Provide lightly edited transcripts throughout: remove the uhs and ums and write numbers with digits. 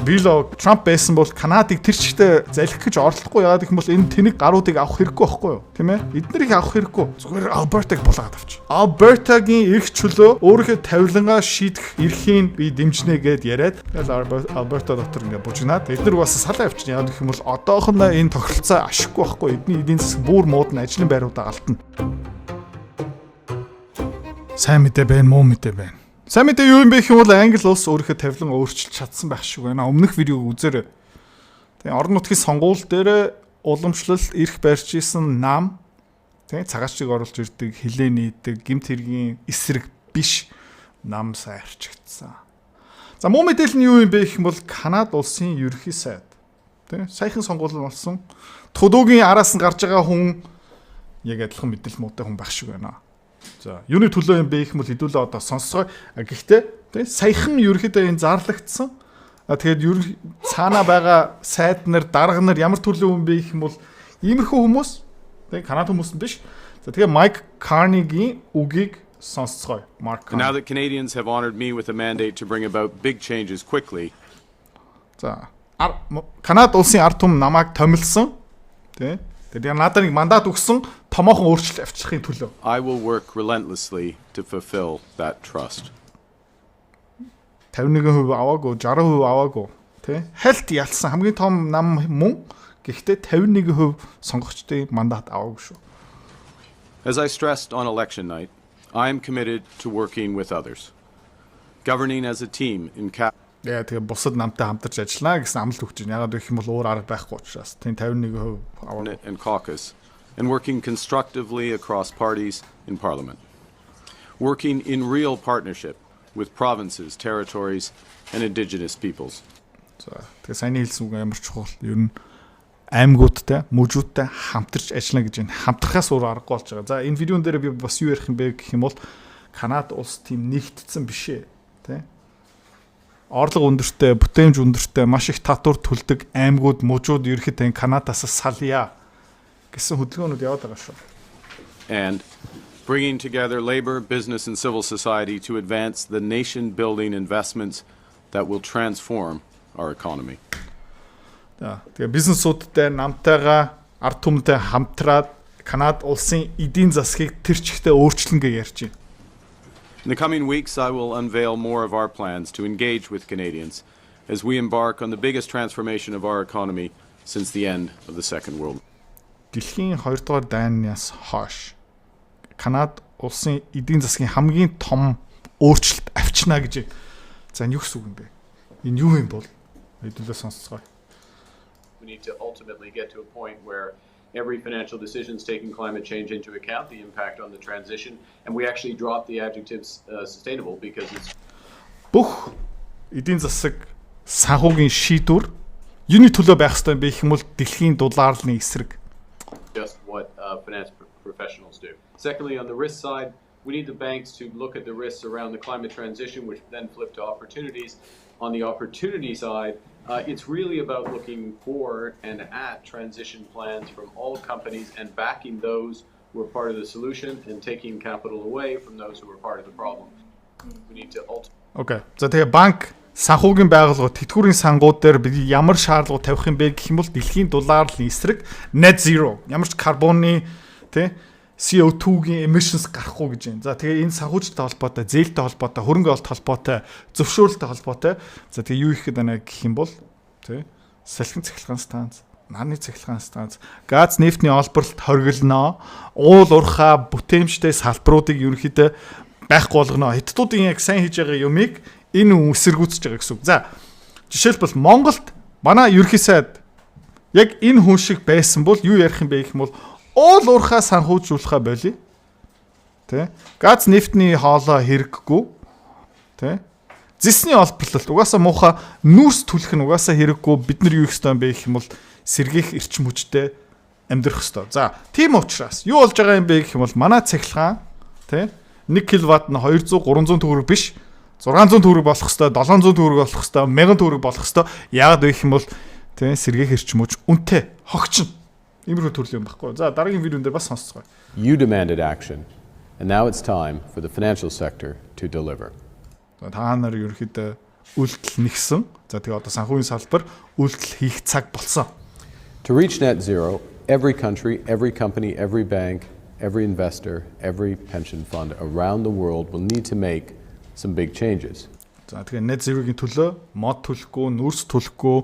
Било Трамп байсан бол Канадыг тэр чигтээ залхих гэж орлохгүй. Яагаад гэх юм бол энэ тэнэг гаруудыг авах хэрэггүй байхгүй юу? Тийм ээ? Эднэрийг авах хэрэггүй. Зүгээр Албертаг булгаад авч. Албертагийн эрх чөлөө өөрийнхөө тавилангаа шийдэх эрхийг би дэмжнэ гэд яриад Алберта дотор ингээ бужигнаад эднэр бас салаа авчихна. Яагаад гэх юм бол одоохондоо энэ тохиролцоо ашиггүй байхгүй. Эдний эдийн засаг бүр муудна, ажлын байруудаа галтна. Сайн мэдээ байна, муу мэдээ байна. Сайн мэдээ юу юм бэ гэх юм бол Англи улс өөрийнхөө тавилан өөрчилж чадсан байх шиг байна. Өмнөх видеог үзээрэй. Тэгээ орон нутгийн сонгуул дээр уламжлалт эрх барьж исэн нам тэгээ цагаачийг оруулж ирдэг, хилээ нийдэг, гэмт хэргийн эсрэг биш нам сайн арчигдсан. За муу мэдээлэл нь юу юм бэ гэх юм бол Канада улсын ерөнхий сайд. Тэгээ саяхан сонгуул нь болсон. Tudуугийн араас нь гарч байгаа хүн яг адилхан мэдээлэл муутай хүн байх шиг байна. За, юуны төлөө юм бэ гэх юм бол хэдүүлээ одоо сонсцгоо. Гэхдээ тий саяхан ерөөхдөө энэ зарлагдсан. Тэгээд цаанаа байгаа сайд нар, дарга нар ямар төрлийн хүн бэ гэх юм бол иймэрхүү хүмүүс тий Канада хүмүүс нь биш. За тэгээд Майк Карнигийн үгийг сонсцгоо. Now that Canadians have honored me with a mandate to bring about big changes quickly. За, Канада улсын ард түмэн намайг томилсон. Тий тэгээд надад нэг мандат өгсөн томоохон өөрчлөлт авчрахын төлөө. I will work relentlessly to fulfill that trust. 51% аваагүй, 60% аваагүй, тий? Хальт ялсан хамгийн том нам мөн. Гэхдээ 51% сонгогчдын мандат аваагүй шүү. As I stressed on election night, I am committed to working with others. Governing as a team in яа тэгээ бусад намтай хамтарч ажиллана гэсэн амлалт өгч байна. Ягаад гэх юм бол өөр арга байхгүй учраас. Тийм 51% аваагүй. And caucus. And working constructively across parties in Parliament. Working in real partnership with provinces, territories, and indigenous peoples. За, тэгээ сайн хэлсэн үг амар чухал. Ер нь аймагуудтай, мужуудтай хамтарч ажиллана гэж байна. Хамтрахаас өөр аргагүй болж байгаа. За, энэ видеон дээр би бас юу ярих юм бэ гэх юм бол Канада улс тийм нэгтдсэн биш ээ, тий? Орлого өндөртэй, бүтээмж өндөртэй, маш их татвар төлдөг аймагуд, мужууд ерөөхдөө Канадаас салъя гэсэн хөдөлгөөнүүд яваад байгаа шүү. And bringing together labor, business and civil society to advance the nation-building investments that will transform our economy. Тэгээ бизнесүүдтэй намтайгаа ард түмэнтэй хамтраад Канада улсын эдийн засгийг тэр чигтээ өөрчлөн гэж ярьж байна. In the coming weeks, I will unveil more of our plans to engage with Canadians as we embark on the biggest transformation of our economy since the end of the Second World War. Дэлхийн 2 дугаар дайнаас хойш Канада улсын эдийн засгийн хамгийн том өөрчлөлт авчна гэж. За энэ юу гэсэн үг юм бэ? Энэ юу юм бол? Хэдүүлээ сонсцгоо. We need to ultimately get to a point where every financial decision is taking climate change into account, the impact on the transition, and we actually drop the adjectives sustainable because it's бүх эдийн засаг санхүүгийн шийдвэр юуны төлөө байх ёстой юм бэ гэх юм бол дэлхийн дулааллын эсрэг. Just what finance professionals do. Secondly, on the risk side, we need the banks to look at the risks around the climate transition, which then flip to opportunities. On the opportunity side, it's really about looking for and at transition plans from all companies and backing those who are part of the solution and taking capital away from those who are part of the problem. We need to Okay. За тэгээ банк санхүүгийн байгууллагууд тэтгэврийн сангууд дээр бид ямар шаардлагууд тавих юм бэ гэх юм бол дэлхийн дулааллын эсрэг net zero ямар ч карбоны тий CO2-гийн emissions гарахгүй гэж байна. За тэгээ энэ санхүүжтэй холбоотой, зээлтэй холбоотой, хөрөнгө олт холбоотой, зөвшөөрөлтэй холбоотой. За тэгээ юу их гэдэг гэх юм бол тий салхин цахилгаан станц, нарны цахилгаан станц, газ нефтний олборлолт хоригдно, уул уурхай бүтээмжтэй салбаруудыг ерөнхийдөө байхгүй болгоно. Хятадуудын яг сайн хийж байгаа юмыг энэ үсэргүүцэж байгаа гэсэн үг. За жишээлбэл Монголд манай ерөнхий сайд яг энэ хүн шиг байсан бол юу ярих юм бэ гэх юм бол уул уурхай санхүүжүүлэхэ болий. Тэ? Газ нефтний хоолой хэрэггүй. Тэ? Зэсний олборлолт угаасаа муухай нүүрс түлэх нь угаасаа хэрэггүй. Бид нар юу их ёстой юм бэ гэх юм бол сэргийх эрчим хүчтэй амьдрах ёстой. За, тийм учраас юу болж байгаа юм бэ гэх юм бол манай цахилгаан тэ 1 кВт нь 200 300 төгрөг биш 600 төгрөг болох ёстой, 700 төгрөг болох ёстой, 1000 төгрөг болох ёстой. Яагаад вэ гэх юм бол тэ сэргийх эрчим хүч үнэтэй хогчин. Иймэрхүү төрлийн юм баггүй. За дараагийн видеон дээр бас сонсцгоо. You demanded action and now it's time for the financial sector to deliver. Та нар ерөөхдөө үйлдэл нэгсэн. За тэгээ одоо санхүүгийн салбар үйлдэл хийх цаг болсон. To reach net zero, every country, every company, every bank, every investor, every pension fund around the world will need to make some big changes. За тэгээ net zero-гийн төлөө мод төлөхгүй, нүрс төлөхгүй,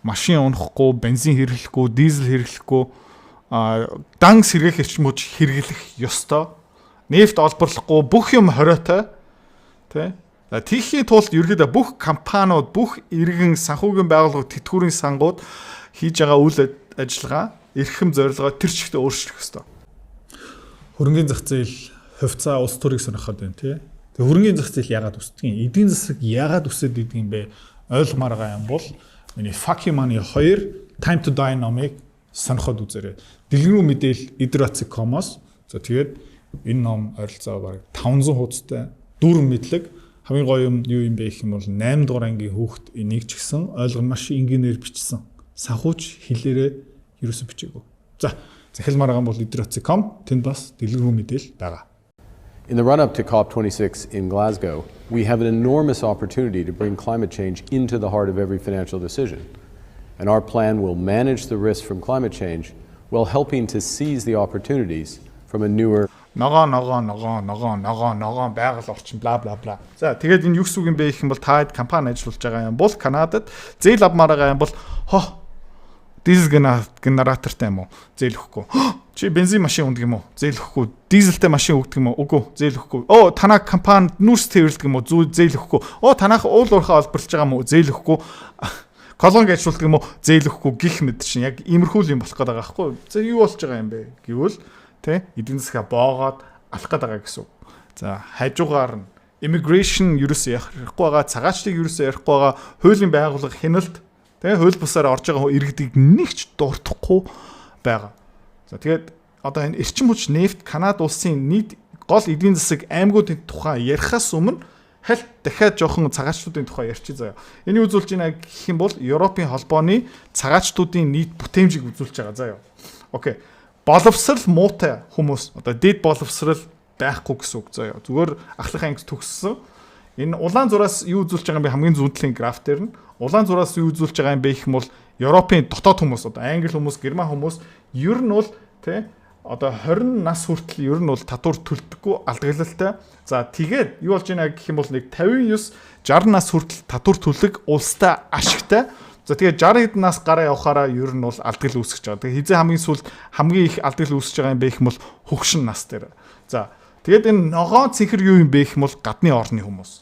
машин унахгүй, бензин хэрэглэхгүй, дизель хэрэглэхгүй, дан сэргээх эрчимүүд хэрэглэх ёстой. Нефт олборлохгүй, бүх юм хориотой. Тэ? За тийхийн тулд ерөөдөө бүх компаниуд, бүх иргэн санхүүгийн байгууллагууд, тэтгэврийн сангууд хийж байгаа үйл ажиллагаа, эрхэм зорилгоо тэр чигтээ өөрчлөх ёстой. Хөрөнгөний зах зээл хувьцаа улс төрийг сонирхоод байна, тий? Тэгээ хөрөнгөний зах зээл яагаад өсдөг юм? Эдийн засаг яагаад өсөд идэг юм бэ? Ойлгомоор байгаа юм бол миний Fuck You Money 2 Time to Die номыг сонирхоод үзээрэй. Дэлгэрэнгүй мэдээлэл idratsi.com-оос. За тэгээд энэ ном ойролцоо бараг 500 хуудастай дүрм мэдлэг. Хамгийн гоё юм юу юм бэ гэх юм бол 8 дугаар ангийн хүүхэд энийг ч гэсэн ойлгох маш энгийнээр бичсэн. Санхүүч хэлээрээ ерөөсө бичээгүй. За захилмаар байгаа бол idratsi.com тэнд бас дэлгэрэнгүй мэдээлэл байгаа. In the run-up to COP26 in Glasgow, we have an enormous opportunity to bring climate change into the heart of every financial decision. And our plan will manage the risks from climate change while helping to seize the opportunities from a newer Ногоо байгаль орчин бла бла бла. За тэгээд энэ юу гэсэн үг юм бэ гэх юм бол та хэд компани ажиллаж байгаа юм бол Канадад зээл авмаар байгаа юм бол дизель генератортай юм уу? Зээл өгөхгүй. Чи бензин машин ундаг юм уу? Зээл өгөхгүй. Дизельтэй машин өгдөг юм уу? Үгүй, зээл өгөхгүй. Танаа компани нүрс тэрвэрлдэг юм уу? Зээл өгөхгүй. Танах уул уурхаа олборлож байгаа юм уу? Зээл өгөхгүй. Колонг ажиллуулдаг юм уу? Зээл өгөхгүй гих мэд чинь яг иймэрхүү юм болох гэдэг байгаа байхгүй. За юу болж байгаа юм бэ? Гэвэл тэ эдийн засгаа боогоод алах гээд байгаа гэсэн үг. За хажуугаар нь immigration ерөөсөө ярихгүй байгаа, цагаачлыг ерөөсөө ярихгүй байгаа, хуулийн байгууллага хяналт тэ хууль бусаар орж байгаа иргэдийг нэг ч дуртахгүй байгаа. За тэгээд одоо энэ эрчим хүч нефт Канада улсын нийт гол эдийн засаг аймагуудын тухай ярихаас өмнө хальт дахиад жоохон цагаачлуудын тухай ярьчих заяа. Энийг үзүүлж байна гэх юм бол Европын холбооны цагаачлуудын нийт бүтээмжийг үзүүлж байгаа заяа. Окей. Боловсрал муутай хүмүүс одоо дэд боловсрал байхгүй гэсэн үг заяа. Зүгээр ахлах анги төгссөн. Энэ улаан зураас юу үзүүлж байгаа юм бэ? Хамгийн зүүнтлийн граф дээр нь улаан зураас юу үзүүлж байгаа юм бэ гэх юм бол Европын дотоод хүмүүс одоо англи хүмүүс, герман хүмүүс ер нь бол тий одоо 20 нас хүртэл ер нь бол татвар төлдөггүй алдагдлалтай. За тэгээд юу болж байна гэх юм бол нэг 59 60 нас хүртэл татвар төлөх улстай ашигтай. За тэгээд 60 нас гараа явахаараа ер нь бол алдагдлал үүсгэж байгаа. Тэгээд хизээ хамгийн сүүлд хамгийн их алдагдлал үүсгэж байгаа юм бэ гэх юм бол хөгшин нас дээр. За тэгээд энэ ногоон цэнхэр юу юм бэ гэх юм бол гадны орны хүмүүс.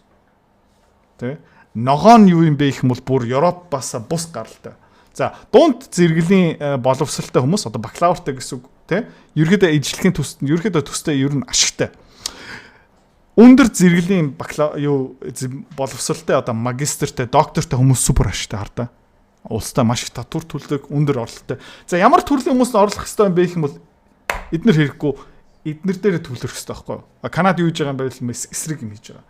Тэ? Ногоон юу юм бэ гэх юм бол бүр Европоос бус гаралтай. За дунд зэрэглэлийн боловсралтай хүмүүс одоо бакалавртай гэсэн үг тий. Ерөөдөө ижлэхийн төсөнд ерөөдөө төстэй ер нь ашигтай. Өндөр зэрэглэлийн боловсралтай одоо магистртэй, доктортой хүмүүс супер ашигтай хардаа. Улстай маш их татвар төлдөг, өндөр орлоготой. За ямар төрлийн хүмүүс орлох хэрэгтэй юм бэ гэх юм бол эднэр хэрэггүй эднэр дээр төлөх хэрэгтэй байхгүй юу? Канада юу хийж байгаа юм бэ гэвэл эсрэг юм хийж байгаа.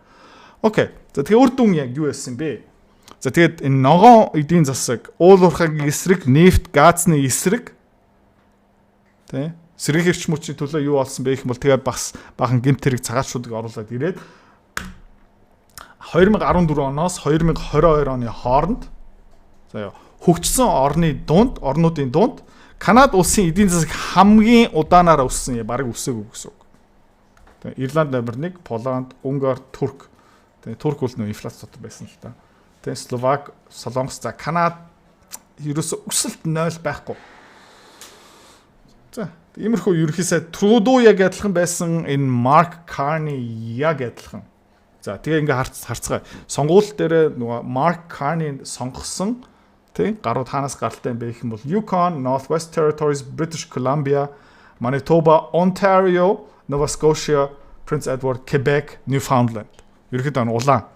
Окей. За тэгээ үр дүн яг юу байсан бэ? За тэгээд энэ ногоон эдийн засаг, уул уурхайгийн эсрэг, нефт, газны эсрэг тий сэргээх эрчим хүчний төлөө юу болсон бэ гэх юм бол тэгээд бас бахан гэмт хэрэг цагаатшуудыг оруулаад ирээд 2014 оноос 2022 оны хооронд заяа хөгжсөн орнуудын дунд Канада улсын эдийн засаг хамгийн удаанаар өссөн бараг өсөөгүй гэсэн үг. Тэгээ Ирланд номер 1, Поланд, Унгар, Турк. Тэгээ Турк бол нөө инфляц дотор байсан л та. Тэгээ Словак, Солонгос, за Канада ерөөсө өсөлт 0 байхгүй. За иймэрхүү ерөнхийдөө Трудо яг адилхан байсан, энэ Марк Карни яг адилхан. За тэгээ ингээ харцгаая. Сонгуул дээр нөгөө Марк Карни сонгосон тий гарууд хаанаас гаралтай юм бэ гэх юм бол Yukon, Northwest Territories, British Columbia, Manitoba, Ontario, Nova Scotia, Prince Edward, Quebec, Newfoundland. Ерөнхийдөө улаан.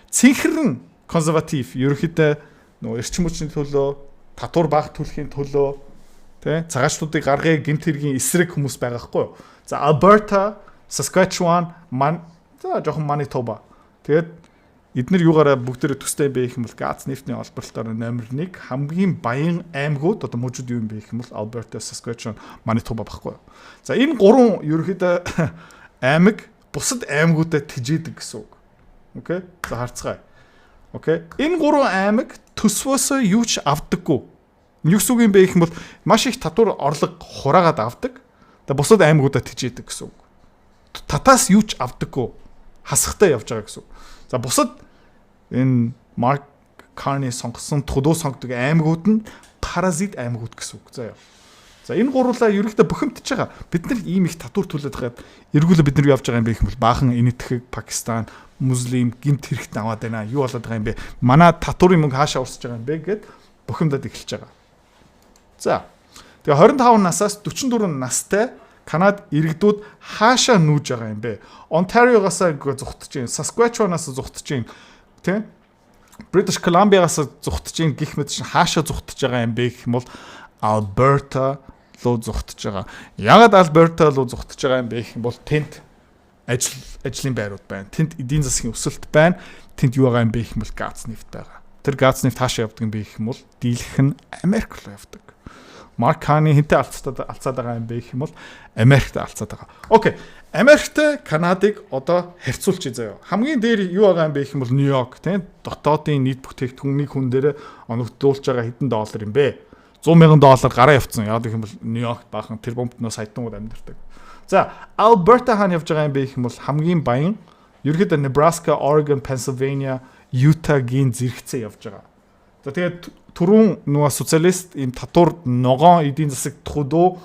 Цэнхэр нь консерватив, ерөнхийдөө нөгөө эрчим хүчний төлөө, татвар бага төлөхийн төлөө тий цагаачлуудыг гаргая гэмт хэргийн эсрэг хүмүүс байгаа хгүй юу. За Alberta, Saskatchewan, за жоохон Manitoba. Тэгээд эднэр юугаараа бүгдээрээ төстэй бэ гэх юм бол газ нефтний олборлолтоор номер 1 хамгийн баян аймагуд одоо мужууд юу юм бэ гэх юм бол Alberta, Saskatchewan, Manitoba баггүй. За энэ гурван ерөнхийдөө аймаг бусад аймагуудад тижээдэг гэсэн үг. Окей? За харцгаая. Окей. Энэ гурван аймаг төсвөөсөө юу ч авдаггүй. Юу гэсэн үг юм бэ гэх юм бол маш их татвар орлого хураагаад авдаг. Тэгээ бусад аймагуудад тижээдэг гэсэн үг. Татаас юу ч авдаггүй. Хасахтай явж байгаа гэсэн үг. За бусад энэ Марк Карни сонгосон төлөө сонгодог аймагуд нь паразит аймагуд гэсэн үг. За яа. За энэ гурлаа ерөнхийдөө бухимдаж байгаа. Бид нар ийм их татвар төлөөд байгаад эргүүлээ бид нар юу явж байгаа юм бэ гэх юм бол баахан энэтхэг Пакистан, Муслим гинт хэрэгт аваад байна. Юу болоод байгаа юм бэ? Манай татварын мөнгө хаашаа урсж байгаа юм бэ гэд бухимдаад эхэлж байгаа. За. Тэгээ 25 насаас 44 настай Канад иргэдүүд хаашаа нүүж байгаа юм бэ? Онтариогоос зүхтэж байна. Saskatchewan-аас зүхтэж байна. Тэ? British Columbia-гаас зүхтэж байна гэх мэт чинь хаашаа зүхтэж байгаа юм бэ гэх юм бол Alberta руу зүхтэж байгаа. Ягаад Alberta руу зүхтэж байгаа юм бэ гэх юм бол тэнд ажлын байрууд байна. Тэнд эдийн засгийн өсөлт байна. Тэнд юу байгаа юм бэ гэх юм бол газ нефт байгаа. Тэр газ нефт хаашаа явдаг юм бэ гэх юм бол дийлэх нь Америк руу явдаг. Марк Карни хинтээ алцаад байгаа юм бэ гэх юм бол Америкт алцаад байгаа. Окей. Америктэй Канадыг одоо харьцуулчих заяа. Хамгийн дээр юу байгаа юм бэ гэх юм бол Нью-Йорк тийм дотоодын нийт бүтээгдэхүүний хүн дээр оногдуулж байгаа хэдэн доллар юм бэ? $100,000 гараа явцсан. Яг гэх юм бол Нью-Йоркт баахан тэр бомбтноос саятнууд амьдардаг. За, Alberta хаана явж байгаа юм бэ гэх юм бол хамгийн баян ерөөдөө Nebraska, Oregon, Pennsylvania, Utah-гийн зэрэгцээ явж байгаа. За тэгээд түрүүн нөгөө социалист ийм татвар ногоон эдийн засаг төлөө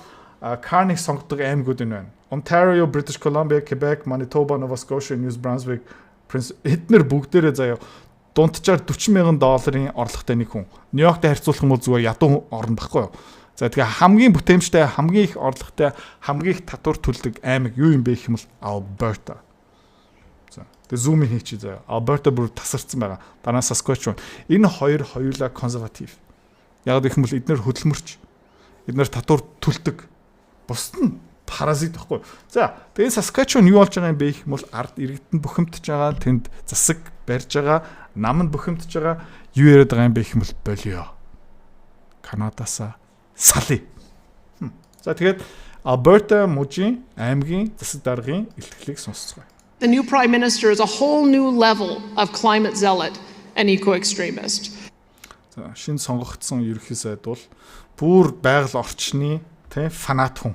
Карни сонгодог аймагуд энэ байна. Ontario, British Columbia, Quebec, Manitoba, Nova Scotia, New Brunswick, эднэр бүгдээрээ заяа дунджаар $40,000 орлоготой нэг хүн. Нью-Йорктэй харьцуулах юм бол зүгээр ядуу орн баггүй юу. За тэгээ хамгийн бүтээмжтэй, хамгийн их орлоготой, хамгийн их татвар төлдөг аймаг юу юм бэ гэх юм бол Alberta. За тэгээ зум хийчих заяа. Alberta бүр тасарсан байгаа. Дараа нь Saskatchewan. Энэ хоёр хоёулаа консерватив. Яг гэх юм бол эднэр хөдөлмөрч. Эднэр татвар төлдөг. Бусд нь паразит байхгүй. За тэгээ Saskatchewan юу болж байгаа юм бэ гэх юм бол ард иргэдэнд бухимдаж байгаа, тэнд засаг барьж байгаа, намд бухимдаж байгаа, юу яриад байгаа юм бэ гэх юм бол болио. Канадасаа салъя. За тэгээд Alberta мужийн аймгийн засаг даргын илтгэлийг сонсцгоо. The new prime minister is a whole new level of climate zealot and eco-extremist. За шинэ сонгогдсон ерөнхий сайд бол бүр байгаль орчны фанат хүн.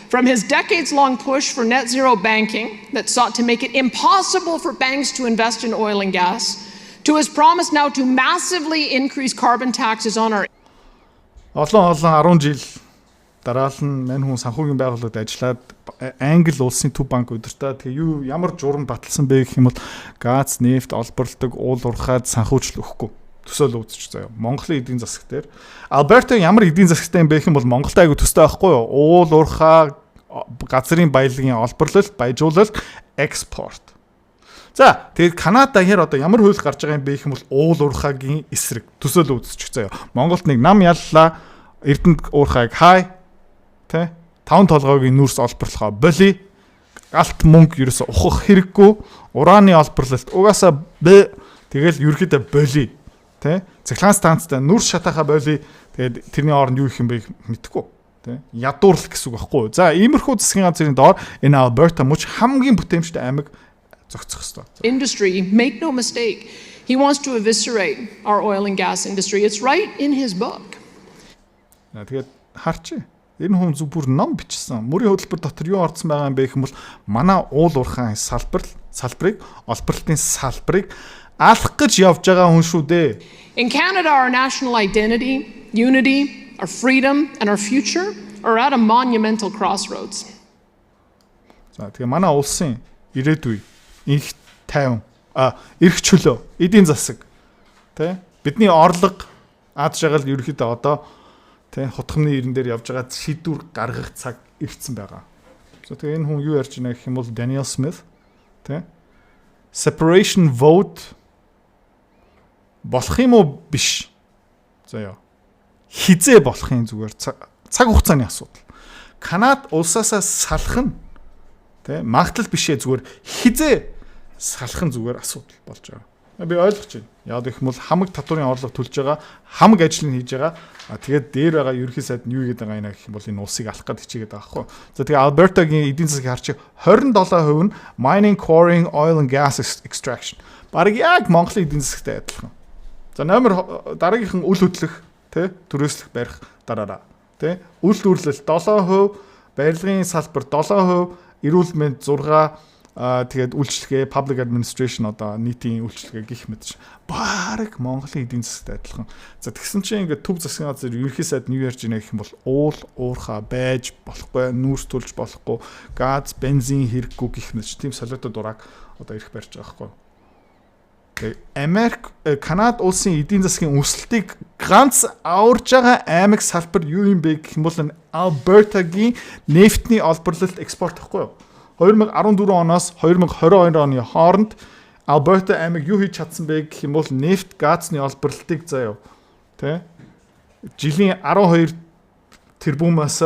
From his decades-long push for net zero banking that sought to make it impossible for banks to invest in oil and gas, to his promise now to massively increase carbon taxes on our олон 10 жил дараал нь мань хүн санхүүгийн байгууллагад ажиллаад Англи улсын төв банк удирдаа тэгээ юу ямар журам баталсан бэ гэх юм бол газ, нефть олборлдог уул уурхаад санхүүжил өгөхгүй. Төсөөл үзчих заяа. Монголын эдийн засаг дээр Alberta ямар эдийн засагтай юм бэ гэх юм бол Монголтай айгу төстэй байхгүй юу? Уул уурхаа газрын баялагын олборлолт, баяжуулалт, экспорт. За тэгээд Канада хэр одоо ямар хууль гарч байгаа юм бэ гэх юм бол уул уурхаагийн эсрэг төсөөл үзчих заяа. Монголд нэг нам яллаа Эрдэнэт уурхайг хай тэ 5 толгойг нүүрс олборлохоо боли галт мөнгө ерөөсө ухах хэрэггүй ураны олборлолт угаасаа тэгэл ерөөхдөө боли тэ цахилгаан станцтай нүүрс шатаахаа боли тэгээд тэрний оронд юу их юм бэ мэдэхгүй тэ ядуурлах гэсэн үг байхгүй. За иймэрхүү засгийн газрын доор энэ Alberta муч хамгийн бүтээмжтэй аймаг зохицох хэрэгтэй. Industry, make no mistake, he wants to eviscerate our oil and gas industry. It's right in his book. Тэгээд харчи. Энэ хүн зүг бүр ном бичсэн. Мөрийн хөтөлбөр дотор юу орсон байгаа юм бэ гэх юм бол манай уул уурхайн салбарыг, олборлолтын салбарыг алах гэж явж байгаа хүн шүү дээ. In Canada, our national identity, unity, our freedom and our future are at a monumental crossroads. За тэгээ манай улсын ирээдүй, их тайван, эрх чөлөө, эдийн засаг, тэ бидний орлого ад жаргал ерөөхдөө одоо тэ хутгамны ирэн дээр явж байгаа шийдвэр гаргах цаг ирсэн байгаа. За тэгээ энэ хүн юу ярьж байна гэх юм бол Daniel Smith тэ separation vote болох юм уу биш. За яа. Хизээ болохын зүгээр цаг хугацааны асуудал. Канад улсаасаа салах нь тэ магтал бишээ зүгээр хизээ салах нь зүгээр асуудал болж байгаа. Би ойлгож байна. Яг гэх юм бол хамаг татварын орлого төлж байгаа, хамаг ажлыг хийж байгаа. Тэгээд дээр байгаа ерөнхий сайд нь юу гэдэг байгаа юм гэх юм бол энэ улсыг алах гэж хичээгээд байгаа байхгүй. За тэгээ Alberta-гийн эдийн засгийг харчих 27% нь mining, quarrying, oil and gas extraction. Бараг яг Монголын эдийн засгтай адилхан. За номер дараагийнхан үл хөдлөх, тэ түрээслэх барих дараараа. Тэ үйл дүрлэл 7%, барилгын салбар 7%, эрүүл мэнд 6%, тэгээд үйлчлэгээ, public administration одоо нийтийн үйлчлэгээ гих мэдж бараг Монголын эдийн засгтай адилхан. За тэгсэн чинь ингээд төв засгийн газар ерөнхий сайд нь юу ярьж байна гэх юм бол уурхаа байж болохгүй, нүүрс төлж болохгүй, газ, бензин хэрэггүй гих мэдж тийм солиотой дураг одоо ирэх барьж байгаа байхгүй. Америк, Канада улсын эдийн засгийн өсөлтийг ганц аварж байгаа аймаг салбар юу юм бэ гэх юм бол Alberta-гийн нефтний олборлолт экспорт гэхгүй юу? 2014 оноос 2022 оны хооронд Alberta аймаг юу хийж чадсан бэ гэх юм бол нефт, газны олборлолтыг заяа. Тэ? Жилийн 12 тэрбумаас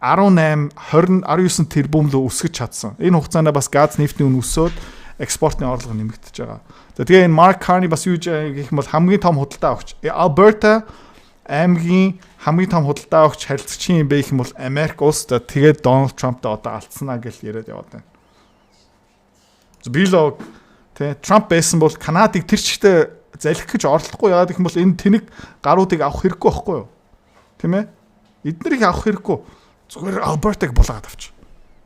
19 тэрбум руу өсгөж чадсан. Энэ хугацаанд бас газ, нефтийн үн өсөөд экспортын орлого нэмэгдэж байгаа. За тэгээ энэ Mark Carney бас юу гэх юм бол хамгийн том худалдаа авагч. Alberta аймгийн хамгийн том худалдаа авагч харилцагчийн юм бэ гэх юм бол Америк улс. Тэгээд Donald Trump-тай одоо алдсанаа гэж яриад яваад байна. Билог тэ Trump байсан бол Канадыг тэр чигтээ залхих гэж оролдохгүй. Яагаад гэх юм бол энэ тэнэг гаруудыг авах хэрэггүй байхгүй юу? Тийм ээ? Эднэрийг авах хэрэггүй. Зүгээр Alberta-г булгаад авч.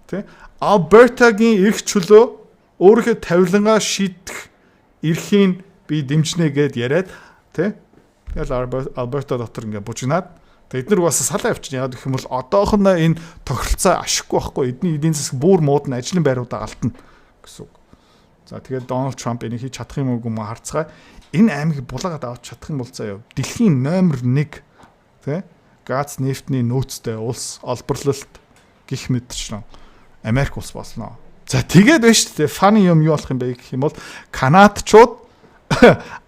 Тэ? Alberta-гийн эрх чөлөө өөрийнхөө тавилангаа шийдэх эрхийг би дэмжнэ гэд яриад тэ? Тэгэл Alberta дотор ингээ бужигнаад эднэр бас салаа явчихна. Яг гэх юм бол одоохондоо энэ тохиролцоо ашиггүй байхгүй. Эдний эдийн засаг бүр муудна, ажлын байруудаа галтна гэсэн үг. За тэгээд Donald Trump энийг хийж чадах юм уу харцгаа. Энэ аймгийг булаагаад авч чадах юм бол заяа. Дэлхийн номер 1 тэ газ нефтний нөөцтэй улс олборлолт гих мэдчихнэ. Америк улс болно. За тэгээд байна шүү дээ. Funny юм юу болох юм бэ гэх юм бол Канадчууд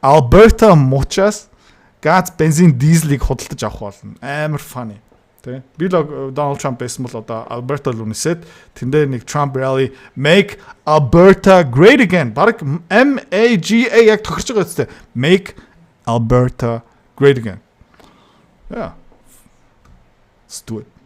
Alberta муучаас газ, бензин, дизелийг худалдаж авах болно. Амар funny. Тэ? Би л Donald Trump байсан бол одоо Alberta руу нисээд тэндээ нэг Trump rally make Alberta great again. Бараг MAGA яг тохирч байгаа үстэй. Make Alberta great again. Yeah. Let's do it.